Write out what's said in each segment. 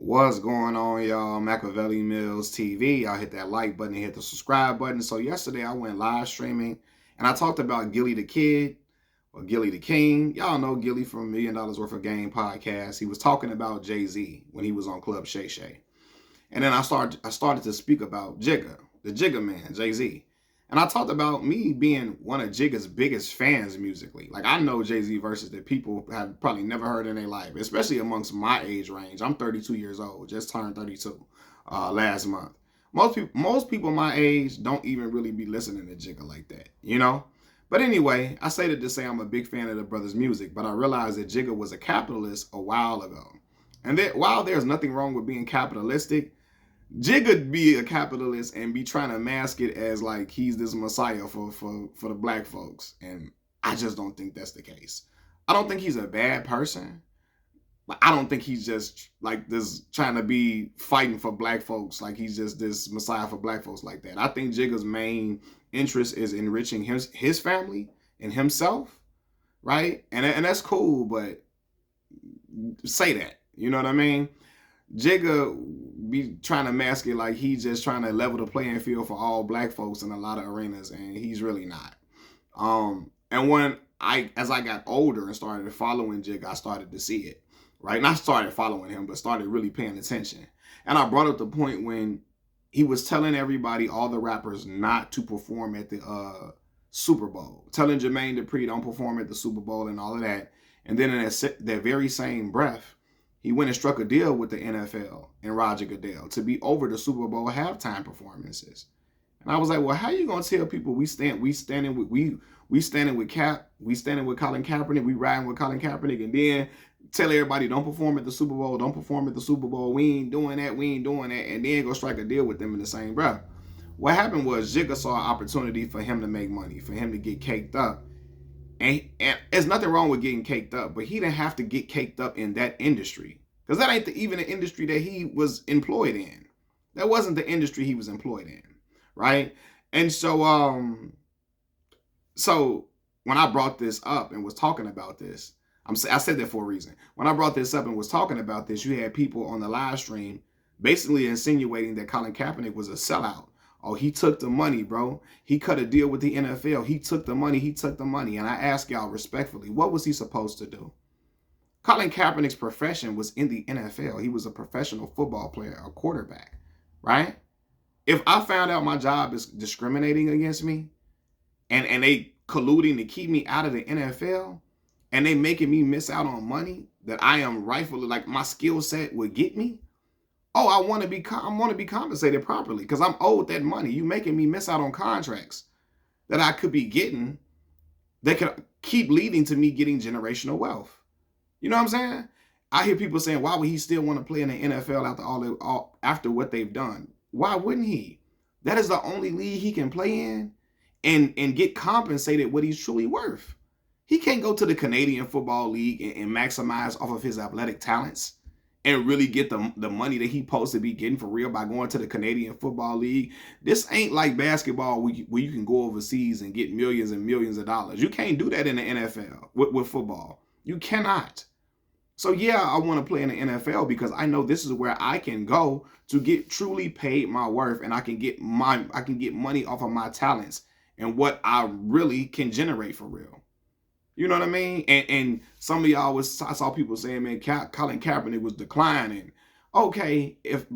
What's going on, y'all? Machiavelli Mills TV. Y'all hit that like button and hit the subscribe button. So yesterday I went live streaming and I talked about Gilly the Kid or Gilly the King. Y'all know Gilly from $1 Million Worth of Game podcast. He was talking about Jay-Z when he was on Club Shay Shay. And then I started to speak about Jigga, the Jigga man, Jay-Z. And I talked about me being one of Jigga's biggest fans musically. Like, I know Jay-Z verses that people have probably never heard in their life, especially amongst my age range. I'm 32 years old, just turned 32 last month. Most people my age don't even really be listening to Jigga like that, you know? But anyway, I say that to say I'm a big fan of the brother's music, but I realized that Jigga was a capitalist a while ago. And that while there's nothing wrong with being capitalistic, Jigga be a capitalist and be trying to mask it as like he's this messiah for the black folks. And I just don't think that's the case. I don't think he's a bad person. But I don't think he's just like this trying to be fighting for black folks. Like he's just this messiah for black folks like that. I think Jigga's main interest is enriching his family and himself. Right. And that's cool. But say that. You know what I mean? Jigga be trying to mask it like he's just trying to level the playing field for all black folks in a lot of arenas, and he's really not. And when as I got older and started following Jigga, I started to see it, right? Not started following him, but started really paying attention. And I brought up the point when he was telling everybody, all the rappers, not to perform at the Super Bowl, telling Jermaine Dupri don't perform at the Super Bowl and all of that. And then in that very same breath, he went and struck a deal with the NFL and Roger Goodell to be over the Super Bowl halftime performances. And I was like, well, how you gonna tell people we standing with Colin Kaepernick, we riding with Colin Kaepernick, and then tell everybody don't perform at the Super Bowl, don't perform at the Super Bowl, we ain't doing that, and then go strike a deal with them in the same breath. What happened was Jigga saw an opportunity for him to make money, for him to get caked up. And there's nothing wrong with getting caked up, but he didn't have to get caked up in that industry. Because that ain't even the industry that he was employed in. That wasn't the industry he was employed in. Right? And so when I brought this up and was talking about this, I said that for a reason. When I brought this up and was talking about this, you had people on the live stream basically insinuating that Colin Kaepernick was a sellout. Oh, he took the money, bro. He cut a deal with the NFL. He took the money. And I ask y'all respectfully, what was he supposed to do? Colin Kaepernick's profession was in the NFL. He was a professional football player, a quarterback, right? If I found out my job is discriminating against me and they colluding to keep me out of the NFL and they making me miss out on money that I am rightfully, like my skill set would get me, oh, I want to be compensated properly because I'm owed that money. You making me miss out on contracts that I could be getting that could keep leading to me getting generational wealth. You know what I'm saying? I hear people saying, why would he still want to play in the NFL after what they've done? Why wouldn't he? That is the only league he can play in and get compensated what he's truly worth. He can't go to the Canadian Football League and maximize off of his athletic talents and really get the money that he's supposed to be getting for real by going to the Canadian Football League. This ain't like basketball where you can go overseas and get millions and millions of dollars. You can't do that in the NFL with football. You cannot. So yeah, I want to play in the NFL because I know this is where I can go to get truly paid my worth, and I can get money off of my talents and what I really can generate for real. You know what I mean? And some of y'all I saw people saying, man, Colin Kaepernick was declining. Okay, if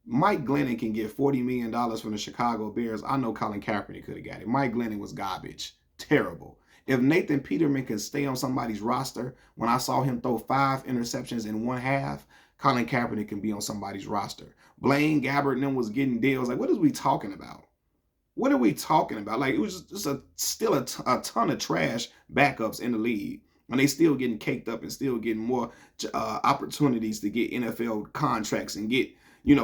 Mike Glennon can get $40 million from the Chicago Bears, I know Colin Kaepernick could have got it. Mike Glennon was garbage. Terrible. If Nathan Peterman can stay on somebody's roster, when I saw him throw 5 interceptions in one half, Colin Kaepernick can be on somebody's roster. Blaine Gabbert and them was getting deals. Like, what is we talking about? What are we talking about? Like, it was just still a ton of trash backups in the league. And they still getting caked up and still getting more opportunities to get NFL contracts and get,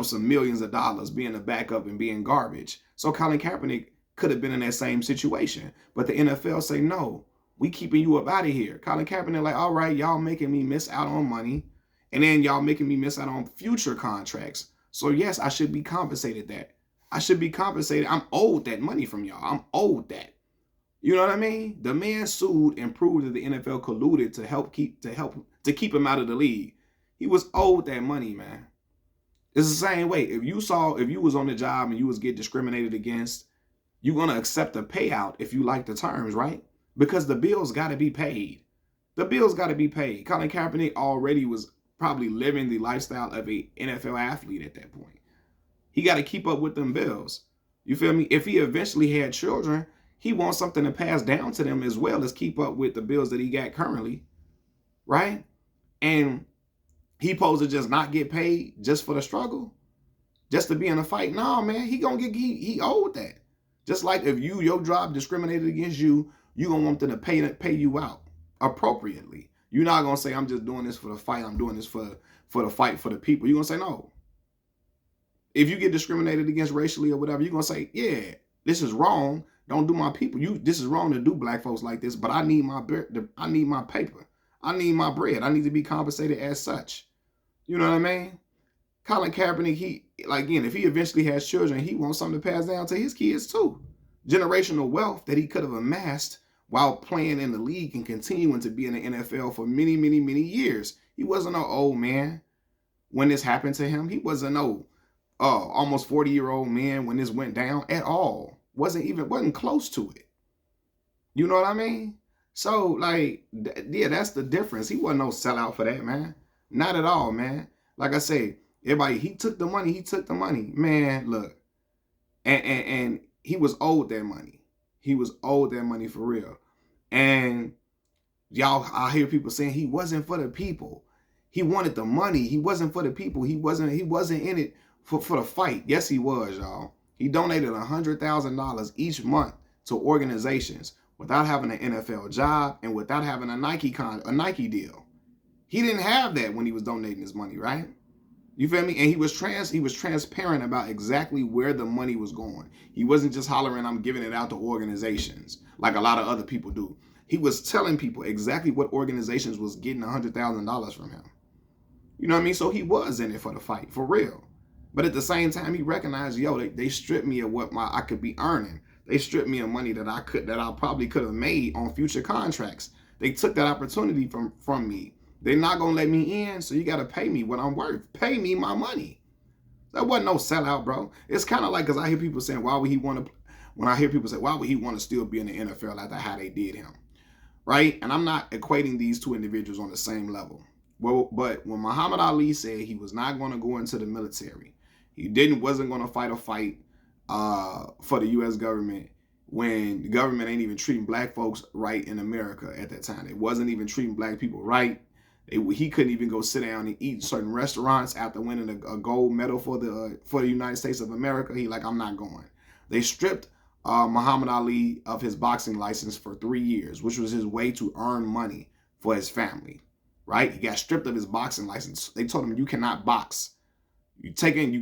some millions of dollars being a backup and being garbage. So Colin Kaepernick could have been in that same situation. But the NFL say, no, we keeping you up out of here. Colin Kaepernick like, all right, y'all making me miss out on money. And then y'all making me miss out on future contracts. So yes, I should be compensated that. I should be compensated. I'm owed that money from y'all. I'm owed that. You know what I mean? The man sued and proved that the NFL colluded to keep him out of the league. He was owed that money, man. It's the same way. If you was on the job and you was get discriminated against, you're gonna accept a payout if you like the terms, right? Because the bills got to be paid. The bills got to be paid. Colin Kaepernick already was probably living the lifestyle of a NFL athlete at that point. He got to keep up with them bills. You feel me? If he eventually had children, he wants something to pass down to them as well as keep up with the bills that he got currently, right? And he supposed to just not get paid just for the struggle, just to be in a fight. No, man, he gonna get he owed that. Just like if your job discriminated against you, you gonna want them to pay you out appropriately. You're not gonna say I'm just doing this for the fight. I'm doing this for the fight for the people. You're gonna say no. If you get discriminated against racially or whatever, you're gonna say, yeah, this is wrong. Don't do my people. This is wrong to do black folks like this. But I need my paper. I need my bread. I need to be compensated as such. You know what I mean? Colin Kaepernick, again, if he eventually has children, he wants something to pass down to his kids too. Generational wealth that he could have amassed while playing in the league and continuing to be in the NFL for many, many, many years. He wasn't no old man when this happened to him. He wasn't no almost 40-year-old man when this went down at all. Wasn't close to it. You know what I mean? So, yeah, that's the difference. He wasn't no sellout for that, man. Not at all, man. Like I say, everybody, he took the money. Man, look. And he was owed that money. He was owed that money for real. And y'all, I hear people saying he wasn't for the people. He wanted the money. He wasn't for the people. He wasn't in it for the fight. Yes, he was, y'all. He donated $100,000 each month to organizations without having an NFL job and without having a Nike deal. He didn't have that when he was donating his money, right? You feel me? And he was transparent about exactly where the money was going. He wasn't just hollering, I'm giving it out to organizations like a lot of other people do. He was telling people exactly what organizations was getting $100,000 from him. You know what I mean? So he was in it for the fight, for real. But at the same time, he recognized, they stripped me of what I could be earning. They stripped me of money that I probably could have made on future contracts. They took that opportunity from me. They're not going to let me in, so you got to pay me what I'm worth. Pay me my money. That wasn't no sellout, bro. It's kind of like, because I hear people saying, why would he want to still be in the NFL after how they did him? Right? And I'm not equating these two individuals on the same level. Well, but when Muhammad Ali said he was not going to go into the military, he wasn't going to fight a fight for the U.S. government when the government ain't even treating black folks right in America at that time. It wasn't even treating black people right. He couldn't even go sit down and eat in certain restaurants after winning a gold medal for the United States of America. I'm not going. They stripped Muhammad Ali of his boxing license for 3 years, which was his way to earn money for his family. Right? He got stripped of his boxing license. They told him, you cannot box. You taking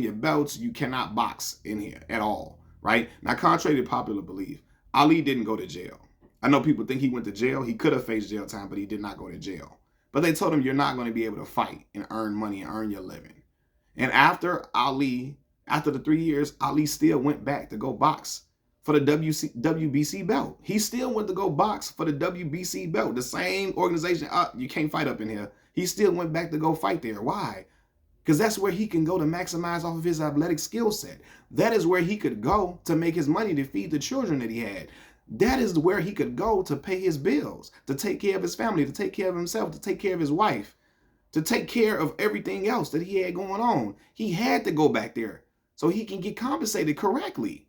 your belts, you cannot box in here at all. Right? Now, contrary to popular belief, Ali didn't go to jail. I know people think he went to jail. He could have faced jail time, but he did not go to jail. But they told him, you're not going to be able to fight and earn money and earn your living. And after the 3 years, Ali still went back to go box for the WBC belt. He still went to go box for the WBC belt. The same organization, you can't fight up in here. He still went back to go fight there. Why? Because that's where he can go to maximize off of his athletic skill set. That is where he could go to make his money to feed the children that he had. That is where he could go to pay his bills, to take care of his family, to take care of himself, to take care of his wife, to take care of everything else that he had going on. He had to go back there so he can get compensated correctly.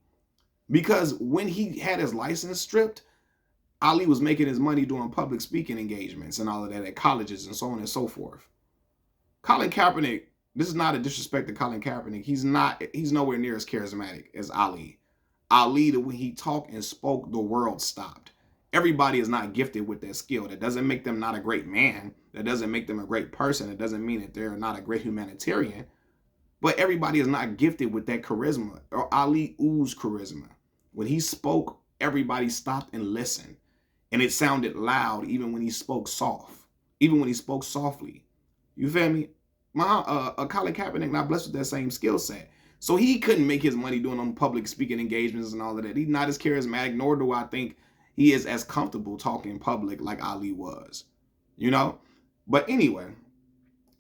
Because when he had his license stripped, Ali was making his money doing public speaking engagements and all of that at colleges and so on and so forth. Colin Kaepernick, this is not a disrespect to Colin Kaepernick. He's nowhere near as charismatic as Ali. Ali, when he talked and spoke, the world stopped. Everybody is not gifted with that skill. That doesn't make them not a great man. That doesn't make them a great person. It doesn't mean that they're not a great humanitarian. But everybody is not gifted with that charisma. Or Ali oozed charisma. When he spoke, everybody stopped and listened. And it sounded loud even when he spoke soft. Even when he spoke softly. You feel me? Colin Kaepernick not blessed with that same skill set. So he couldn't make his money doing them public speaking engagements and all of that. He's not as charismatic, nor do I think he is as comfortable talking in public like Ali was. You know? But anyway,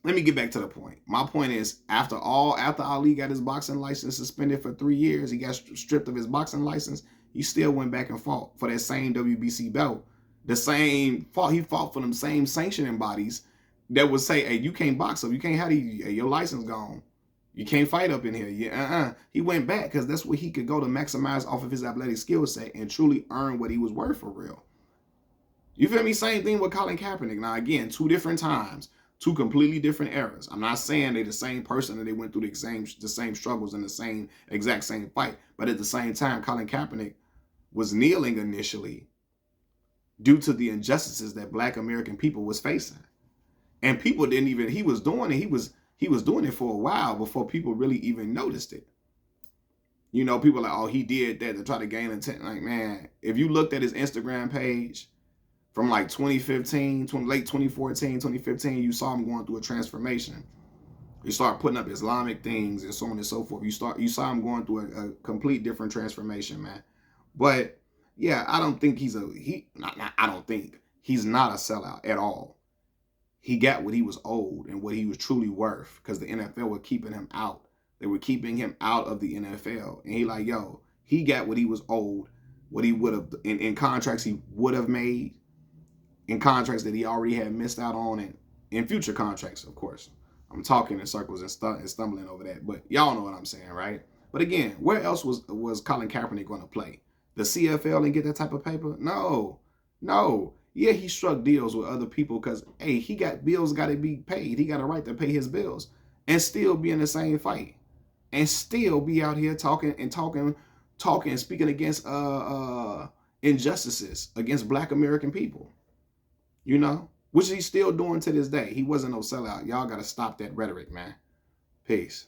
let me get back to the point. My point is, after Ali got his boxing license suspended for 3 years, he got stripped of his boxing license. He still went back and fought for that same WBC belt. The same fought. He fought for them same sanctioning bodies that would say, "Hey, you can't box up. You can't have your license gone. You can't fight up in here." He went back because that's where he could go to maximize off of his athletic skill set and truly earn what he was worth for real. You feel me? Same thing with Colin Kaepernick. Now, again, 2 different times, 2 completely different eras. I'm not saying they're the same person and they went through the same struggles in the exact same fight. But at the same time, Colin Kaepernick was kneeling initially due to the injustices that Black American people was facing. And people didn't even, he was doing it. He was doing it for a while before people really even noticed it. You know, people are like, oh, he did that to try to gain attention. Like, man, if you looked at his Instagram page from like 2015, late 2014, 2015, you saw him going through a transformation. You start putting up Islamic things and so on and so forth. You saw him going through a complete different transformation, man. But yeah, I don't think he's not a sellout at all. He got what he was owed and what he was truly worth because the NFL were keeping him out. They were keeping him out of the NFL. And he like, yo, he got what he was owed, what he would have, in contracts he would have made, in contracts that he already had missed out on, and in future contracts, of course. I'm talking in circles and stumbling over that, but y'all know what I'm saying, right? But again, where else was Colin Kaepernick going to play? The CFL and get that type of paper? No. Yeah, he struck deals with other people because, hey, he got bills got to be paid. He got a right to pay his bills and still be in the same fight and still be out here talking, speaking against injustices against Black American people. You know, which he's still doing to this day. He wasn't no sellout. Y'all got to stop that rhetoric, man. Peace.